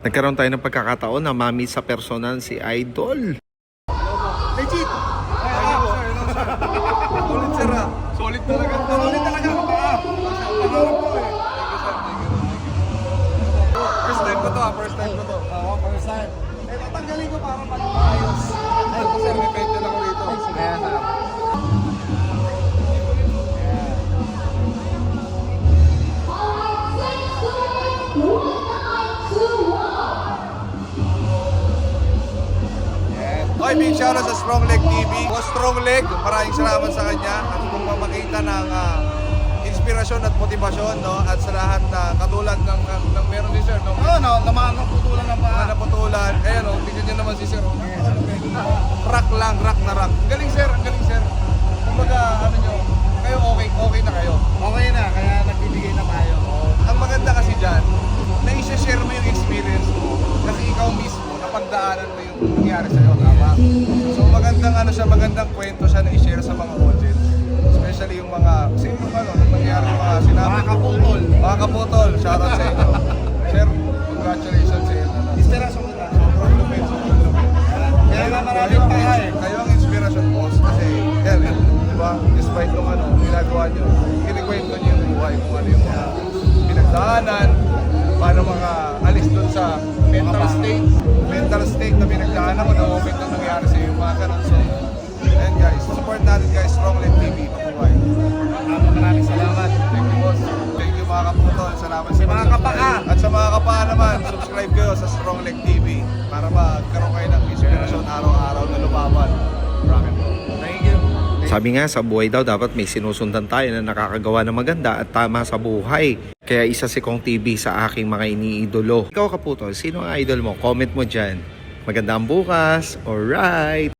Nagkaroon tayo ng pagkakataon na mami sa personal si Idol. Legit! Solid sir ah. Solid talaga. Solid talaga. Pangarap ko eh. First time ko to ah. First time ko to. Oo, first time. Eh, tatanggalin ko para pag-ayos. Ay, ito sir, may pentel ako rito. Kaya sir. Okay, big shoutout sa Strong Leg TV. O Strong Leg, maraming salamat sa kanya at kung mamakita ng inspirasyon at motibasyon, no? At sa lahat na katulad ng meron si Sir, no? Oo, no, naputulan ng mga naputulan. Ayan, no, tingnan niyo naman si Sir. Rock lang, rock na rock. Ang galing Sir, ang galing Sir. Kumbaga, ano nyo, kayo okay na kayo. Okay na, kaya nagbibigay na tayo. Ang maganda kasi dyan, na i-share mo yung experience mo, na ikaw mismo, napagdaanan mo yung nangyari sa'yo, tama? So magandang kwento siya na i-share sa mga audience. Especially yung mga, simple nang nangyari yung mga sinabi. Mga kaputol, shoutout sa inyo. Sir, congratulations sa inyo. Inspirasyon ko na. Sobrang lupit. Kaya nga maraming kaya eh. Kayo ang inspirasyon boss kasi, yan eh, di ba? Despite nung ginagawa nyo, kinikwento nyo yung buhay kung ano yung mga pinagdaanan, paano mga alis dun sa mental state na pinagdaanan mo na moment na nangyari sa iyo, mga ganun. So, and guys, support natin guys, Strong Leg TV, mabuhay. Maraming salamat. Thank you boss. Thank you mga kaputol, salamat sa mga kapaa. At sa mga kapaa naman, subscribe kayo sa Strong Leg TV para magkaroon kayo ng inspirasyon araw-araw na lumaban. Maraming po. Thank you. Sabi nga sa buhay daw dapat may sinusundan tayo na nakakagawa ng maganda at tama sa buhay. Kaya isa si Kong TV sa aking mga iniidolo. Ikaw kaputol, sino ang idol mo? Comment mo dyan. Magandang bukas. Alright.